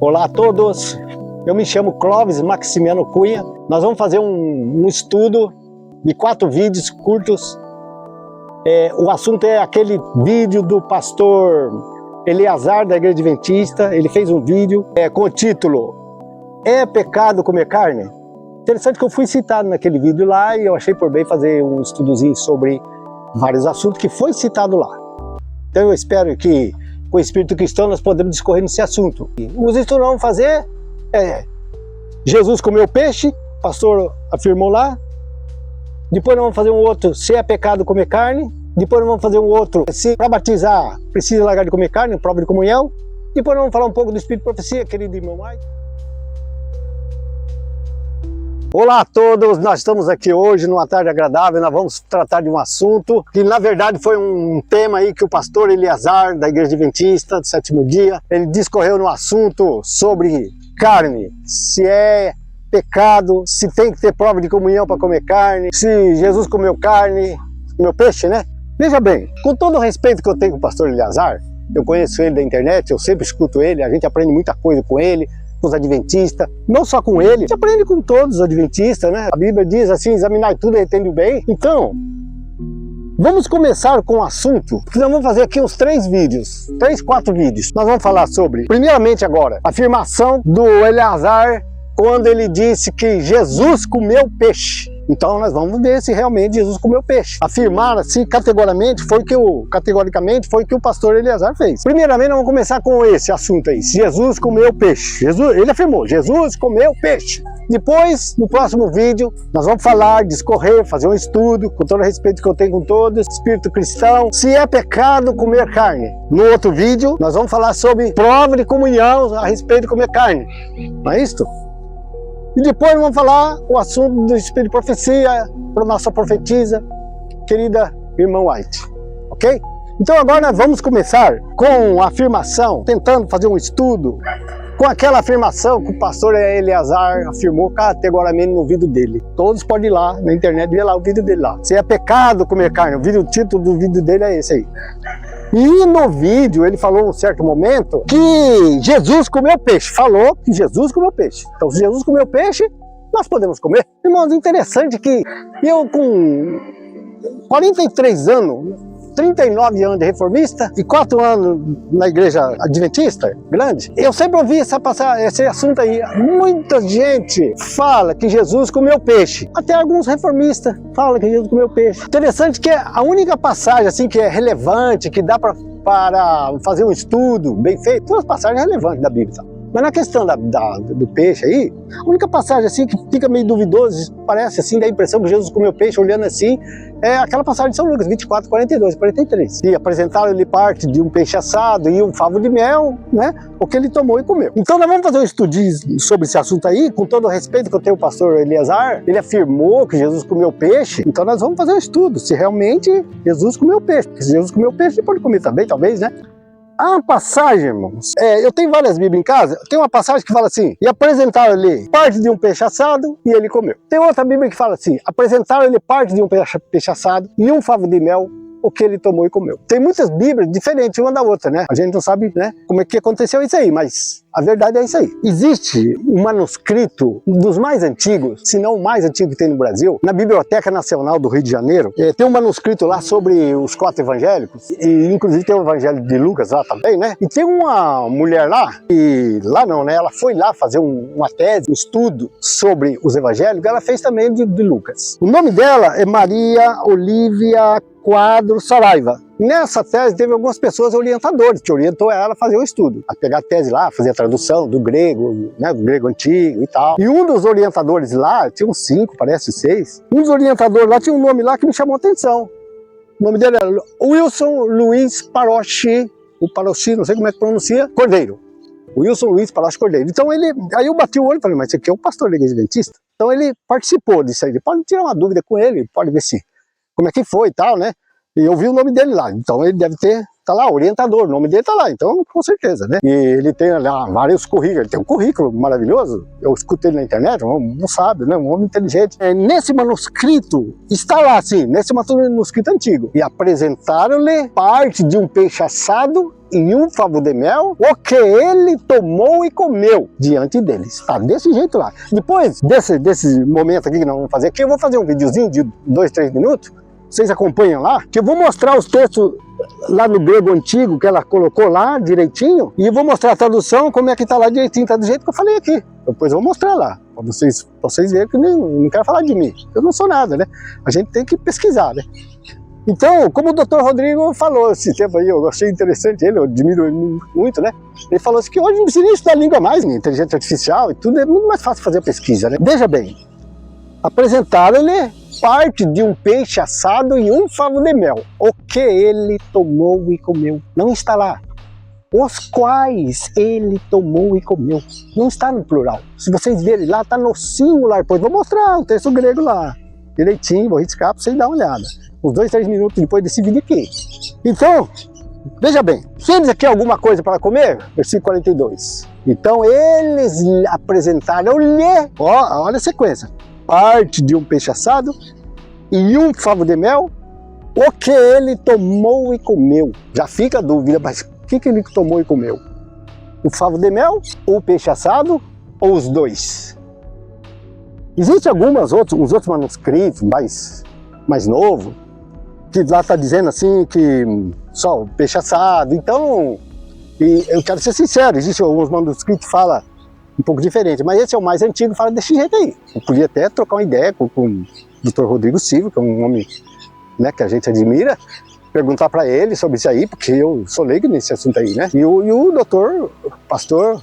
Olá a todos, eu me chamo Clóvis Maximiano Cunha. Nós vamos fazer um estudo de 4 vídeos curtos. O assunto é aquele vídeo do pastor Eleazar da Igreja Adventista. Ele fez um vídeo com o título "É pecado comer carne?". Interessante que eu fui citado naquele vídeo lá e eu achei por bem fazer um estudozinho sobre vários assuntos que foi citado lá. Então eu espero que com o Espírito Cristão nós podemos discorrer nesse assunto. Os estudos que vamos fazer Jesus comeu peixe, o pastor afirmou lá. Depois nós vamos fazer um outro, se é pecado comer carne. Depois nós vamos fazer um outro, se para batizar precisa largar de comer carne, prova de comunhão. Depois nós vamos falar um pouco do Espírito de Profecia, querido irmão White. Olá a todos, nós estamos aqui hoje numa tarde agradável. Nós vamos tratar de um assunto que na verdade foi um tema aí que o pastor Eleazar da Igreja Adventista do Sétimo Dia, ele discorreu no assunto sobre carne, se é pecado, se tem que ter prova de comunhão para comer carne, se Jesus comeu carne, comeu peixe, né? Veja bem, com todo o respeito que eu tenho com o pastor Eleazar, eu conheço ele da internet, eu sempre escuto ele, a gente aprende muita coisa com ele, com os adventistas, não só com ele, a gente aprende com todos os adventistas, né? A Bíblia diz assim, examinar tudo e retende o bem. Então, vamos começar com o assunto, porque nós vamos fazer aqui uns 3 vídeos, 3, 4 vídeos. Nós vamos falar sobre, primeiramente agora, a afirmação do Eleazar quando ele disse que Jesus comeu peixe. Então nós vamos ver se realmente Jesus comeu peixe. Afirmar assim categoricamente foi o que o pastor Eleazar fez. Primeiramente nós vamos começar com esse assunto aí, se Jesus comeu peixe. Ele afirmou, Jesus comeu peixe. Depois, no próximo vídeo, nós vamos falar, discorrer, fazer um estudo, com todo o respeito que eu tenho com todos, espírito cristão, se é pecado comer carne. No outro vídeo, nós vamos falar sobre prova de comunhão a respeito de comer carne. Não é isto? E depois vamos falar o assunto do Espírito de Profecia para a nossa profetisa, querida irmã White. Ok? Então agora nós vamos começar com a afirmação, tentando fazer um estudo, com aquela afirmação que o pastor Eleazar afirmou categoricamente no vídeo dele. Todos podem ir lá na internet ver lá o vídeo dele lá. Se é pecado comer carne, o título do vídeo dele é esse aí. E no vídeo ele falou em um certo momento que Jesus comeu peixe. Falou que Jesus comeu peixe. Então se Jesus comeu peixe, nós podemos comer. Irmãos, interessante que eu com 43 anos, 39 anos de reformista e 4 anos na igreja adventista, grande, eu sempre ouvi esse assunto aí. Muita gente fala que Jesus comeu peixe. Até alguns reformistas falam que Jesus comeu peixe. Interessante que a única passagem assim que é relevante, que dá para fazer um estudo bem feito, são as passagens relevantes da Bíblia. Mas na questão do peixe aí, a única passagem assim que fica meio duvidoso, parece assim, dá a impressão que Jesus comeu peixe, olhando assim, é aquela passagem de São Lucas, 24, 42, 43. E apresentaram-lhe parte de um peixe assado e um favo de mel, né? O que ele tomou e comeu. Então nós vamos fazer um estudinho sobre esse assunto aí, com todo o respeito que eu tenho ao pastor Eleazar. Ele afirmou que Jesus comeu peixe, então nós vamos fazer um estudo, se realmente Jesus comeu peixe. Porque se Jesus comeu peixe, ele pode comer também, talvez, né? Há uma passagem, irmãos, eu tenho várias Bíblias em casa, tem uma passagem que fala assim, e apresentaram-lhe parte de um peixe assado e ele comeu. Tem outra Bíblia que fala assim, apresentaram-lhe parte de um peixe assado e um favo de mel, o que ele tomou e comeu. Tem muitas Bíblias diferentes uma da outra, né? A gente não sabe, né, como é que aconteceu isso aí, mas a verdade é isso aí. Existe um manuscrito dos mais antigos, se não o mais antigo que tem no Brasil, na Biblioteca Nacional do Rio de Janeiro. Tem um manuscrito lá sobre os 4 evangélicos, e inclusive tem o Evangelho de Lucas lá também, né? E tem uma mulher lá, e lá não, né? Ela foi lá fazer uma tese, um estudo sobre os evangélicos, ela fez também de Lucas. O nome dela é Maria Olívia Quadro Saraiva. Nessa tese teve algumas pessoas orientadores que orientou ela a fazer o estudo, a pegar a tese lá, fazer a tradução do grego, né, do grego antigo e tal. E um dos orientadores lá, tinha uns 5, parece 6, um dos orientadores lá tinha um nome lá que me chamou a atenção. O nome dele era Wilson Luiz Parochi, o Parochi, não sei como é que pronuncia, Cordeiro. Wilson Luiz Parochi Cordeiro. Então aí eu bati o olho e falei, mas esse aqui é o pastor da Igreja Adventista? Então ele participou disso aí, pode tirar uma dúvida com ele, pode ver se como é que foi e tal, né? E eu vi o nome dele lá, então ele deve ter tá lá, orientador, o nome dele tá lá, então com certeza, né? E ele tem lá vários currículos, ele tem um currículo maravilhoso, eu escutei ele na internet, não sabe, né? Um homem inteligente. Nesse manuscrito, está lá assim, nesse manuscrito antigo, e apresentaram-lhe parte de um peixe assado e um favo de mel, o que ele tomou e comeu diante deles. Está desse jeito lá. Depois desse momento aqui que nós vamos fazer aqui, eu vou fazer um videozinho de 2, 3 minutos, vocês acompanham lá, que eu vou mostrar os textos lá no grego antigo, que ela colocou lá direitinho, e eu vou mostrar a tradução, como é que tá lá direitinho, tá do jeito que eu falei aqui. Depois eu vou mostrar lá, para vocês verem que eu não quero falar de mim, eu não sou nada, né? A gente tem que pesquisar, né? Então, como o Dr. Rodrigo falou esse tempo aí, eu achei interessante ele, eu admiro ele muito, né? Ele falou assim que hoje não precisa nem estudar língua mais, né? Inteligência artificial e tudo, é muito mais fácil fazer a pesquisa, né? Veja bem, apresentaram-lhe parte de um peixe assado e um favo de mel, o que ele tomou e comeu. Não está lá. Os quais ele tomou e comeu. Não está no plural. Se vocês verem lá, está no singular. Depois vou mostrar o texto grego lá, direitinho, vou riscar para vocês darem uma olhada. Uns 2, 3 minutos depois desse vídeo aqui. Então, veja bem, temos aqui alguma coisa para comer? Versículo 42. Então eles apresentaram-lhe, olha a sequência, parte de um peixe assado e um favo de mel, o que ele tomou e comeu. Já fica a dúvida, mas o que ele tomou e comeu? O favo de mel, ou o peixe assado, ou os dois? Existem uns outros manuscritos mais novos, que lá está dizendo assim que só o peixe assado. Então, e eu quero ser sincero, existem alguns manuscritos que falam um pouco diferente, mas esse é o mais antigo, fala desse jeito aí. Eu podia até trocar uma ideia com o Dr. Rodrigo Silva, que é um homem, né, que a gente admira, perguntar para ele sobre isso aí, porque eu sou leigo nesse assunto aí, né? E o pastor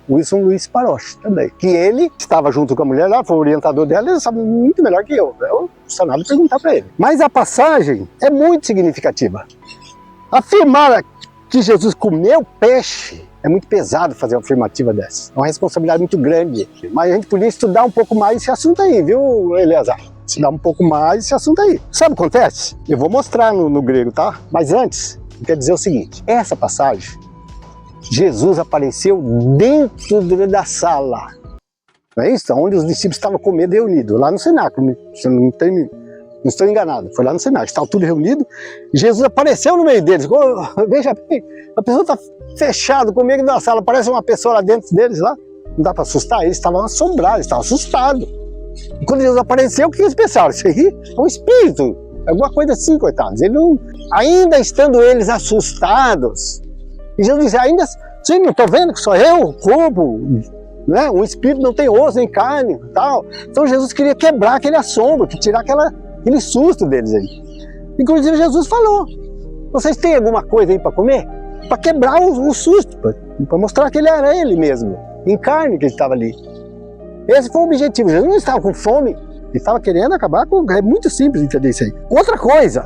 Wilson Luiz Paroche também, que ele estava junto com a mulher lá, foi o orientador dela, ele sabe muito melhor que eu não precisa nada perguntar para ele. Mas a passagem é muito significativa. Afirmar que Jesus comeu peixe é muito pesado fazer uma afirmativa dessa. É uma responsabilidade muito grande. Mas a gente podia estudar um pouco mais esse assunto aí, viu, Eleazar? Estudar um pouco mais esse assunto aí. Sabe o que acontece? Eu vou mostrar no grego, tá? Mas antes, eu quero dizer o seguinte. Essa passagem, Jesus apareceu dentro da sala. Não é isso? Onde os discípulos estavam comendo reunidos. Lá no cenáculo, se eu não estou enganado. Foi lá no cenáculo. Estava tudo reunido. Jesus apareceu no meio deles. Veja bem, a pessoa está fechado comigo na sala, parece uma pessoa lá dentro deles lá, não dá para assustar, eles estavam assombrados, eles estavam assustados. E quando Jesus apareceu, o que eles pensaram? Isso aí é um espírito, é alguma coisa assim, coitados. Ainda estando eles assustados, e Jesus disse, ainda, sim, não estou vendo que sou eu, o corpo, né? Um espírito não tem osso nem carne, tal. Então Jesus queria quebrar aquele assombro, tirar aquele susto deles aí. Inclusive Jesus falou, vocês têm alguma coisa aí para comer? Para quebrar o susto, para mostrar que ele era ele mesmo, em carne que ele estava ali. Esse foi o objetivo. Jesus não estava com fome, ele estava querendo acabar com... É muito simples entender isso aí. Outra coisa,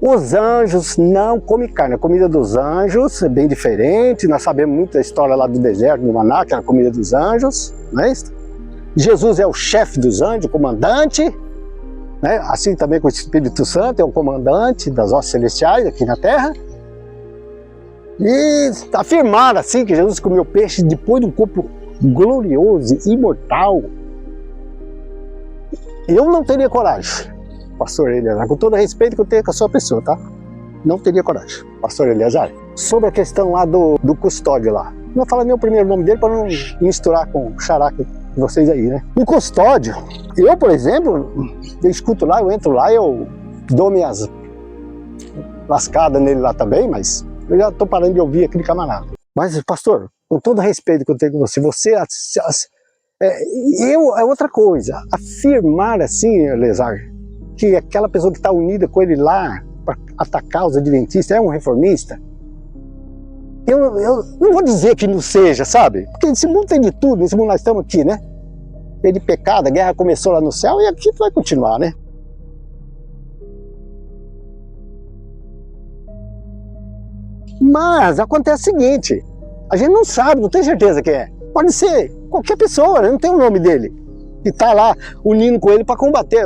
os anjos não comem carne. A comida dos anjos é bem diferente. Nós sabemos muito da história lá do deserto, do maná, que era a comida dos anjos, não é isso? Jesus é o chefe dos anjos, o comandante, né? Assim também com o Espírito Santo, é o comandante das hostes celestiais aqui na terra. E afirmar assim que Jesus comeu peixe depois de um corpo glorioso e imortal, eu não teria coragem, pastor Eleazar, com todo o respeito que eu tenho com a sua pessoa, tá? Não teria coragem, pastor Eleazar. Sobre a questão lá do custódio lá, não vou falar nem o primeiro nome dele para não misturar com o xará de vocês aí, né? O custódio, eu, por exemplo, eu escuto lá, eu entro lá, eu dou minhas lascadas nele lá também, mas eu já estou parando de ouvir aquele camarada. Mas, pastor, com todo o respeito que eu tenho com você, é outra coisa. Afirmar assim, Eleazar, que aquela pessoa que está unida com ele lá para atacar os adventistas é um reformista, eu não vou dizer que não seja, sabe? Porque esse mundo tem de tudo, nesse mundo nós estamos aqui, né? Tem de pecado, a guerra começou lá no céu e aqui vai continuar, né? Mas acontece o seguinte, a gente não sabe, não tem certeza quem é. Pode ser qualquer pessoa, não tem o nome dele. que está lá unindo com ele para combater.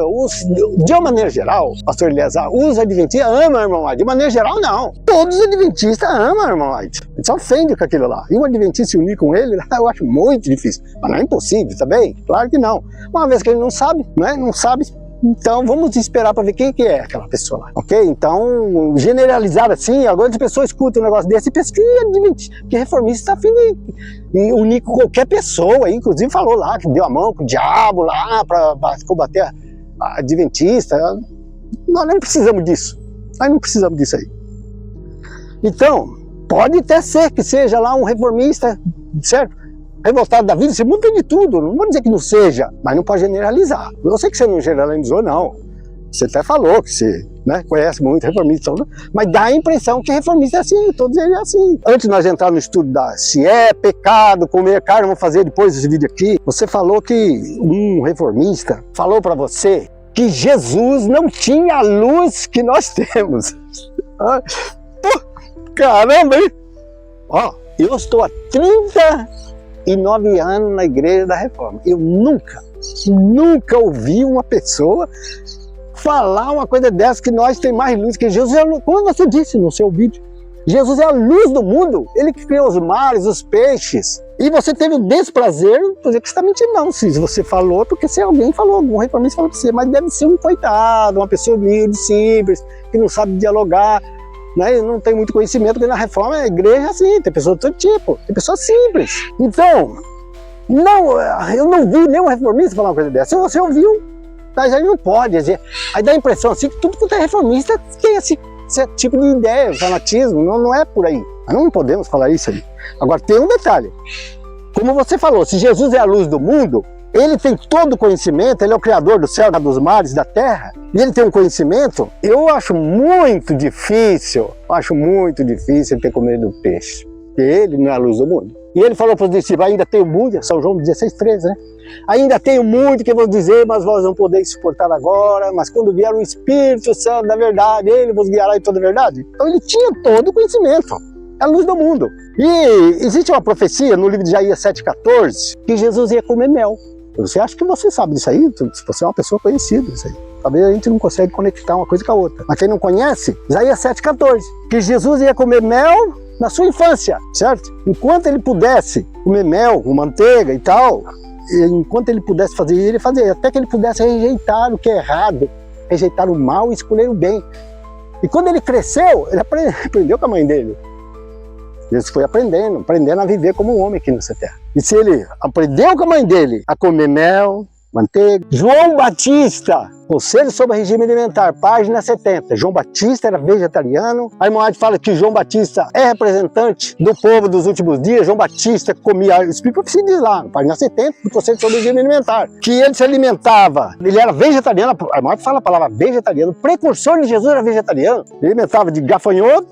De uma maneira geral, pastor Eliezer, os adventistas amam a irmã White. De maneira geral, não. Todos os adventistas amam a irmã White. Eles se ofendem com aquilo lá. E o adventista se unir com ele, eu acho muito difícil. Mas não é impossível, tá bem? Claro que não. Uma vez que ele não sabe, né? Não sabe. Então vamos esperar para ver quem que é aquela pessoa lá, ok? Então, generalizar assim, agora as pessoas escutam um negócio desse e pensam que reformista está afim de unir com qualquer pessoa, inclusive falou lá que deu a mão com o diabo lá para combater a adventista. Nós não precisamos disso, nós não precisamos disso aí. Então, pode até ser que seja lá um reformista, certo? Revoltado da vida, você muda de tudo, não vou dizer que não seja, mas não pode generalizar. Eu sei que você não generalizou, não. Você até falou que você, né, conhece muito reformista, mas dá a impressão que reformista é assim, todos eles é assim. Antes de nós entrar no estudo se é pecado comer carne, vamos fazer depois desse vídeo aqui, você falou que um reformista falou para você que Jesus não tinha a luz que nós temos. Caramba, hein? Ó, eu estou há 39 anos na Igreja da Reforma. Eu nunca ouvi uma pessoa falar uma coisa dessa, que nós temos mais luz que Jesus. Como você disse no seu vídeo, Jesus é a luz do mundo. Ele que criou os mares, os peixes. E você teve o desprazer, por dizer que você está mentindo, não. Se você falou, porque se alguém falou, algum reformista falou para você, mas deve ser um coitado, uma pessoa humilde, simples, que não sabe dialogar, né? Não tem muito conhecimento, porque na Reforma a igreja é assim, tem pessoas de todo tipo, tem pessoas simples. Então, eu não vi nenhum reformista falar uma coisa dessa. Se você ouviu, mas aí não pode dizer. Aí dá a impressão assim que tudo que é reformista tem esse tipo de ideia, fanatismo, não é por aí. Mas não podemos falar isso aí. Agora tem um detalhe, como você falou, se Jesus é a luz do mundo, ele tem todo o conhecimento, ele é o criador do céu, dos mares, da terra, e ele tem um conhecimento. Eu acho muito difícil ele ter comido do peixe, porque ele não é a luz do mundo. E ele falou para os discípulos, ainda tenho muito, São João 16:13, né? Ainda tenho muito que vou dizer, mas vós não podeis suportar agora, mas quando vier o Espírito Santo da verdade, ele vos guiará em toda a verdade. Então ele tinha todo o conhecimento, é a luz do mundo. E existe uma profecia no livro de Isaías 7:14, que Jesus ia comer mel. Você acha que você sabe disso aí? Você é uma pessoa conhecida disso aí. Talvez a gente não consegue conectar uma coisa com a outra. Mas quem não conhece, Isaías 7:14, que Jesus ia comer mel na sua infância, certo? Enquanto ele pudesse comer mel, com manteiga e tal, enquanto ele pudesse fazer, ele fazia, até que ele pudesse rejeitar o que é errado, rejeitar o mal e escolher o bem. E quando ele cresceu, ele aprendeu com a mãe dele. Jesus foi aprendendo a viver como um homem aqui nessa terra. E se ele aprendeu com a mãe dele a comer mel, manteiga... João Batista, Conselho sobre Regime Alimentar, página 70. João Batista era vegetariano. A irmã White fala que João Batista é representante do povo dos últimos dias. João Batista comia... Explica o que se diz lá, página 70, do Conselho sobre Regime Alimentar. Que ele se alimentava, ele era vegetariano, a irmã White fala a palavra vegetariano. O precursor de Jesus era vegetariano. Ele alimentava de gafanhoto,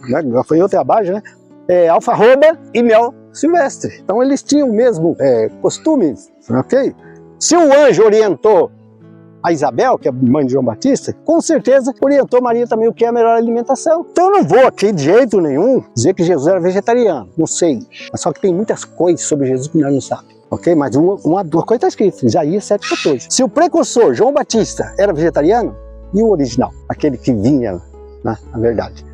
né, gafanhoto é a base, né? Alfarroba e mel silvestre. Então eles tinham o mesmo costume, ok? Se o anjo orientou a Isabel, que é mãe de João Batista, com certeza orientou Maria também o que é a melhor alimentação. Então eu não vou aqui de jeito nenhum dizer que Jesus era vegetariano, não sei. Mas só que tem muitas coisas sobre Jesus que nós não sabemos, ok? Mas uma coisa está escrita, Isaías 7:14. Se o precursor João Batista era vegetariano, e o original, aquele que vinha, né, na verdade?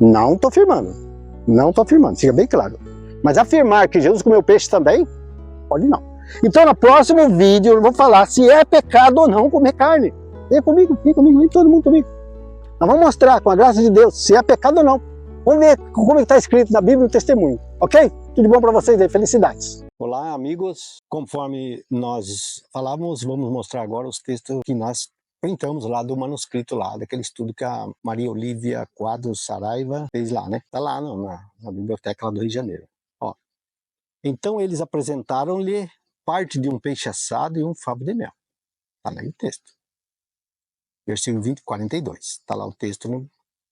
Não estou afirmando, fica bem claro. Mas afirmar que Jesus comeu peixe também, pode não. Então no próximo vídeo eu vou falar se é pecado ou não comer carne. Vem comigo, vem todo mundo comigo. Nós vamos mostrar, com a graça de Deus, se é pecado ou não. Vamos ver como está escrito na Bíblia no testemunho, ok? Tudo de bom para vocês aí, felicidades. Olá amigos, conforme nós falávamos, vamos mostrar agora os textos que nós printamos lá do manuscrito lá, daquele estudo que a Maria Olívia Quadros Saraiva fez lá, né? Tá lá na biblioteca lá do Rio de Janeiro. Ó. Então eles apresentaram-lhe parte de um peixe assado e um favo de mel. Tá lá no texto. Versículo 42. Tá lá o texto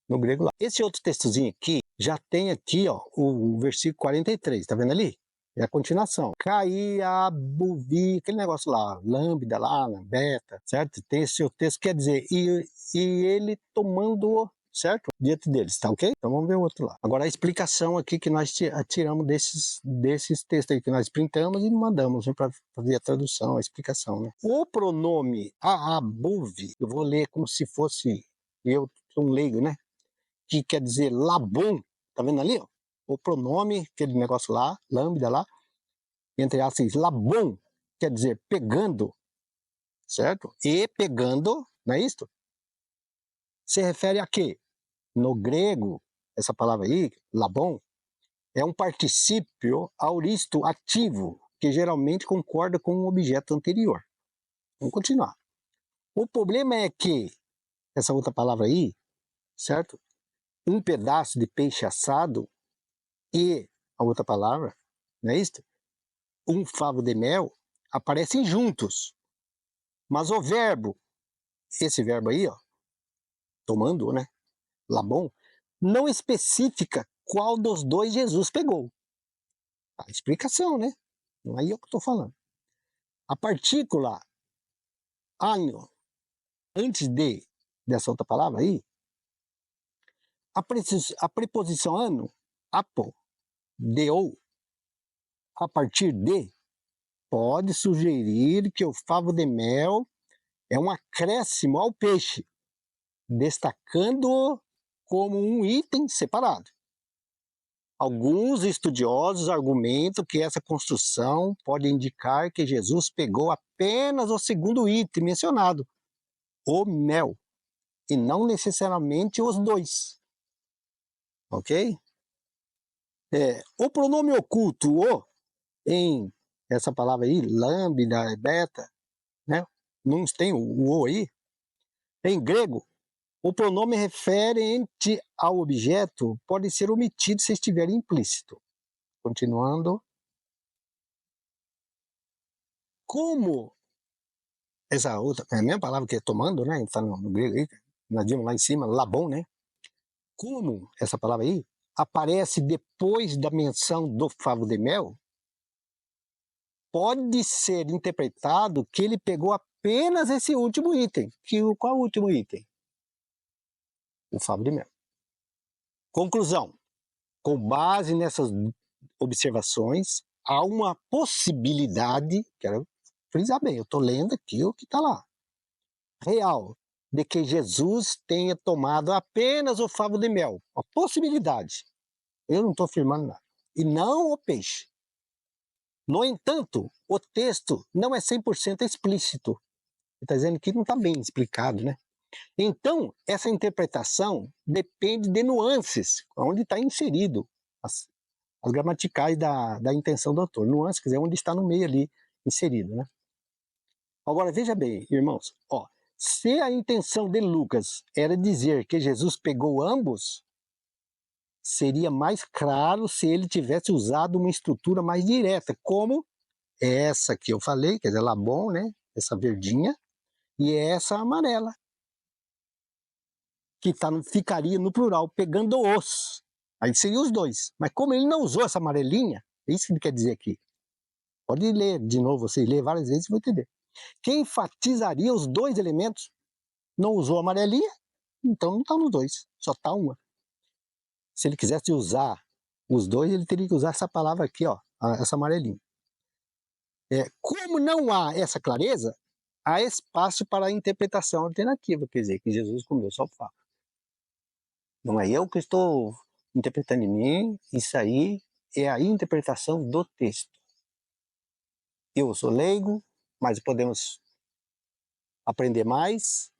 no grego lá. Esse outro textozinho aqui, já tem aqui, ó, o versículo 43, tá vendo ali? É a continuação. Caía, buvi, aquele negócio lá, lambda lá, beta, certo? Tem esse texto, quer dizer, e ele tomando certo? Diante deles, tá ok? Então vamos ver o outro lá. Agora a explicação aqui que nós tiramos desses textos aí que nós printamos e mandamos, né, para fazer a tradução, a explicação, né? O pronome aabuv, eu vou ler como se fosse, eu sou um leigo, né? Que quer dizer labum, tá vendo ali, ó? O pronome, aquele negócio lá, lambda lá, entre aspas, labum, quer dizer pegando, certo? E pegando, não é isso? Se refere a quê? No grego, essa palavra aí, labon, é um particípio auristo ativo, que geralmente concorda com o objeto anterior. Vamos continuar. O problema é que, essa outra palavra aí, certo? Um pedaço de peixe assado e a outra palavra, não é isso? Um favo de mel, aparecem juntos. Mas o verbo, esse verbo aí, ó, tomando, né? Labon, não especifica qual dos dois Jesus pegou. A explicação, né? Não é eu que estou falando. A partícula anho, antes dessa outra palavra aí, a preposição ano, apo, de ou, a partir de, pode sugerir que o favo de mel é um acréscimo ao peixe, destacando-o como um item separado. Alguns estudiosos argumentam que essa construção pode indicar que Jesus pegou apenas o segundo item mencionado, o mel, e não necessariamente os dois. Ok? O pronome oculto o, em essa palavra aí, lambda, beta, né? Não tem o o aí. Em grego, o pronome referente ao objeto pode ser omitido se estiver implícito. Continuando. Como essa outra, é a mesma palavra que é tomando, né? Está no grego aí, nós vimos lá em cima, labon, né? Como essa palavra aí aparece depois da menção do favo de mel, pode ser interpretado que ele pegou apenas esse último item. Qual o último item? O favo de mel. Conclusão. Com base nessas observações, há uma possibilidade, quero frisar bem, eu estou lendo aqui o que está lá, real, de que Jesus tenha tomado apenas o favo de mel. Uma possibilidade. Eu não estou afirmando nada. E não o peixe. No entanto, o texto não é 100% explícito. Ele está dizendo que não está bem explicado, né? Então, essa interpretação depende de nuances, onde está inserido as gramaticais da intenção do autor. Nuances, quer dizer, onde está no meio ali inserido, né? Agora, veja bem, irmãos, ó, se a intenção de Lucas era dizer que Jesus pegou ambos, seria mais claro se ele tivesse usado uma estrutura mais direta, como essa que eu falei, quer dizer, labon, né? Essa verdinha, e essa amarela, que ficaria no plural, pegando os. Aí seria os dois. Mas como ele não usou essa amarelinha, é isso que ele quer dizer aqui. Pode ler de novo, você ler várias vezes e vai entender. Quem enfatizaria os dois elementos não usou a amarelinha, então não está nos dois, só está uma. Se ele quisesse usar os dois, ele teria que usar essa palavra aqui, ó, essa amarelinha. Como não há essa clareza, há espaço para a interpretação alternativa, quer dizer, que Jesus comeu só o favo. Não é eu que estou interpretando em mim, isso aí é a interpretação do texto. Eu sou leigo, mas podemos aprender mais,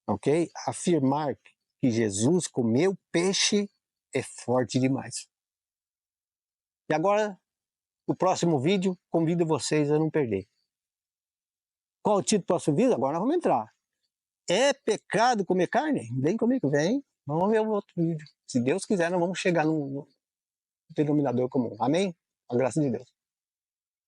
ok? Afirmar que Jesus comeu peixe é forte demais. E agora, o próximo vídeo, convido vocês a não perder. Qual o título do próximo vídeo? Agora nós vamos entrar. É pecado comer carne? Vem comigo, vem. Vamos ver o outro vídeo. Se Deus quiser, nós vamos chegar no denominador comum. Amém? A graça de Deus.